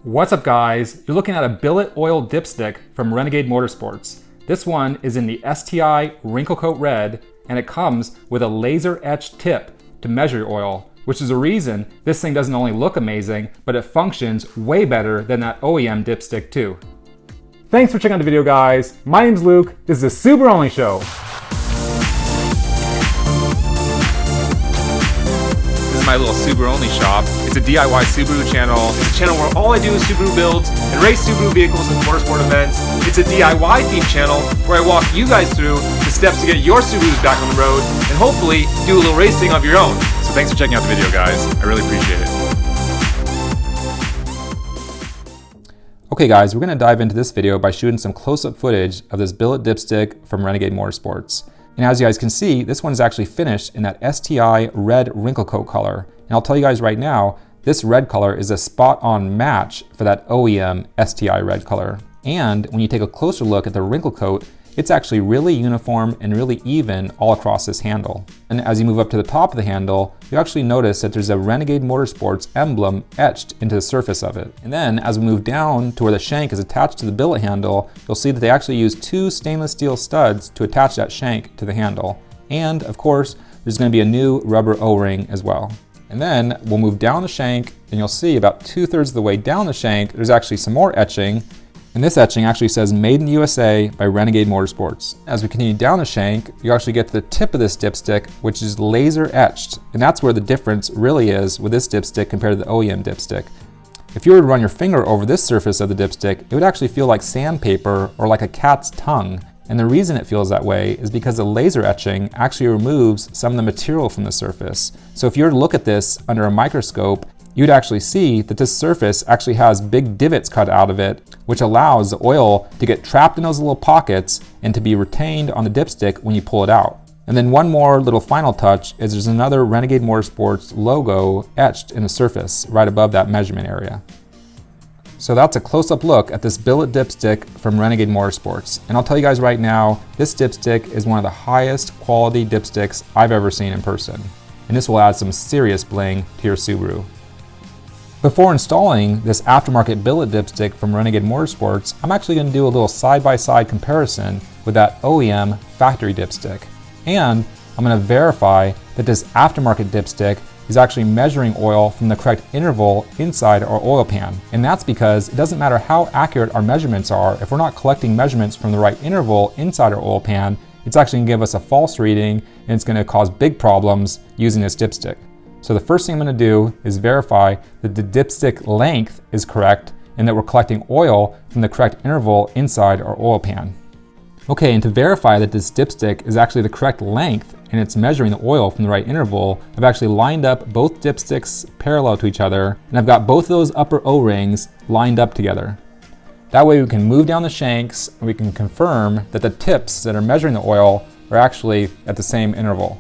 What's up guys? You're looking at a billet oil dipstick from Renegade Motorsports. This one is in the STI Wrinkle Coat Red and it comes with a laser etched tip to measure your oil, which is the reason this thing doesn't only look amazing, but it functions way better than that OEM dipstick too. Thanks for checking out the video guys. My name's Luke, this is the SubaruONLY Show. My little SubaruONLY shop. It's a DIY Subaru channel. It's a channel where all I do is Subaru builds and race Subaru vehicles and motorsport events. It's a DIY themed channel where I walk you guys through the steps to get your Subarus back on the road and hopefully do a little racing of your own. So thanks for checking out the video guys. I really appreciate it. Okay guys, we're going to dive into this video by shooting some close-up footage of this billet dipstick from Renegade Motorsports. And as you guys can see, this one is actually finished in that STI red wrinkle coat color. And I'll tell you guys right now, this red color is a spot-on match for that OEM STI red color. And when you take a closer look at the wrinkle coat, it's actually really uniform and really even all across this handle. And as you move up to the top of the handle, you actually notice that there's a Renegade Motorsports emblem etched into the surface of it. And then as we move down to where the shank is attached to the billet handle, you'll see that they actually use two stainless steel studs to attach that shank to the handle. And of course, there's going to be a new rubber O-ring as well. And then we'll move down the shank and you'll see about 2/3 of the way down the shank, there's actually some more etching. And this etching actually says Made in the USA by Renegade Motorsports. As we continue down the shank, you actually get to the tip of this dipstick, which is laser etched. And that's where the difference really is with this dipstick compared to the OEM dipstick. If you were to run your finger over this surface of the dipstick, it would actually feel like sandpaper or like a cat's tongue. And the reason it feels that way is because the laser etching actually removes some of the material from the surface. So if you were to look at this under a microscope, you'd actually see that this surface actually has big divots cut out of it, which allows the oil to get trapped in those little pockets and to be retained on the dipstick when you pull it out. And then one more little final touch is there's another Renegade Motorsports logo etched in the surface right above that measurement area. So that's a close-up look at this billet dipstick from Renegade Motorsports. And I'll tell you guys right now, this dipstick is one of the highest quality dipsticks I've ever seen in person. And this will add some serious bling to your Subaru. Before installing this aftermarket billet dipstick from Renegade Motorsports, I'm actually going to do a little side-by-side comparison with that OEM factory dipstick. And I'm going to verify that this aftermarket dipstick is actually measuring oil from the correct interval inside our oil pan. And that's because it doesn't matter how accurate our measurements are, if we're not collecting measurements from the right interval inside our oil pan, it's actually going to give us a false reading and it's going to cause big problems using this dipstick. So the first thing I'm going to do is verify that the dipstick length is correct and that we're collecting oil from the correct interval inside our oil pan. Okay, and to verify that this dipstick is actually the correct length and it's measuring the oil from the right interval, I've actually lined up both dipsticks parallel to each other and I've got both of those upper O-rings lined up together. That way we can move down the shanks and we can confirm that the tips that are measuring the oil are actually at the same interval.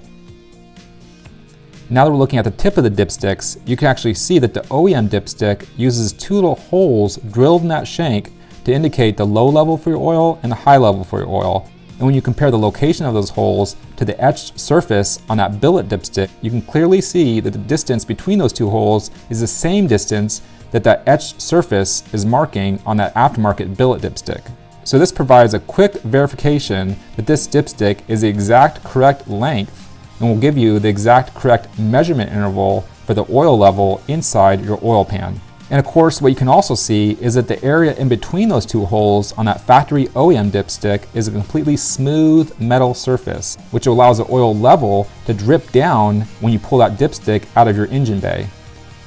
Now that we're looking at the tip of the dipsticks, you can actually see that the OEM dipstick uses two little holes drilled in that shank to indicate the low level for your oil and the high level for your oil. And when you compare the location of those holes to the etched surface on that billet dipstick, you can clearly see that the distance between those two holes is the same distance that that etched surface is marking on that aftermarket billet dipstick. So this provides a quick verification that this dipstick is the exact correct length and will give you the exact correct measurement interval for the oil level inside your oil pan. And of course, what you can also see is that the area in between those two holes on that factory OEM dipstick is a completely smooth metal surface, which allows the oil level to drip down when you pull that dipstick out of your engine bay.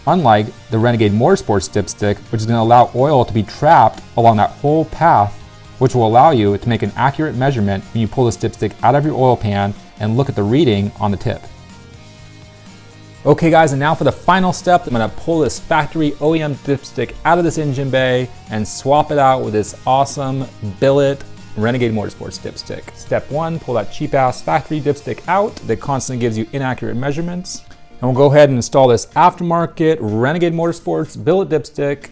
Unlike the Renegade Motorsports dipstick, which is going to allow oil to be trapped along that whole path, which will allow you to make an accurate measurement when you pull this dipstick out of your oil pan and look at the reading on the tip. Okay guys, and now for the final step, I'm going to pull this factory OEM dipstick out of this engine bay and swap it out with this awesome billet Renegade Motorsports dipstick. Step 1, pull that cheap ass factory dipstick out that constantly gives you inaccurate measurements. And we'll go ahead and install this aftermarket Renegade Motorsports billet dipstick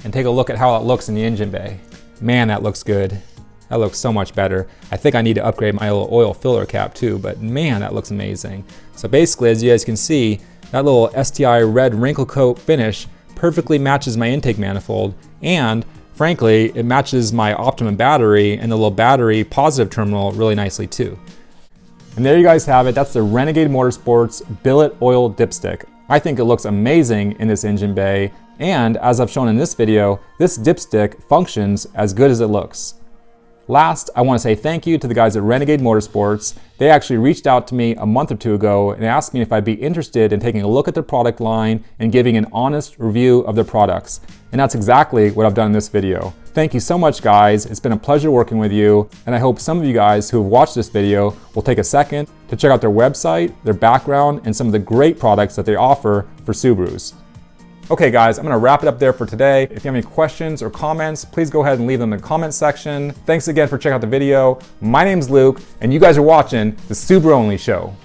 and take a look at how it looks in the engine bay. Man, that looks good. That looks so much better. I think I need to upgrade my little oil filler cap too, but man, that looks amazing. So basically, as you guys can see, that little STI red wrinkle coat finish perfectly matches my intake manifold, and frankly, it matches my Optimum battery and the little battery positive terminal really nicely too. And there you guys have it. That's the Renegade Motorsports Billet Oil Dipstick. I think it looks amazing in this engine bay, and as I've shown in this video, this dipstick functions as good as it looks. Last, I want to say thank you to the guys at Renegade Motorsports. They actually reached out to me a month or two ago and asked me if I'd be interested in taking a look at their product line and giving an honest review of their products. And that's exactly what I've done in this video. Thank you so much, guys. It's been a pleasure working with you, and I hope some of you guys who have watched this video will take a second to check out their website, their background, and some of the great products that they offer for Subarus. Okay guys, I'm gonna wrap it up there for today. If you have any questions or comments, please go ahead and leave them in the comment section. Thanks again for checking out the video. My name's Luke, and you guys are watching the Subaru Only Show.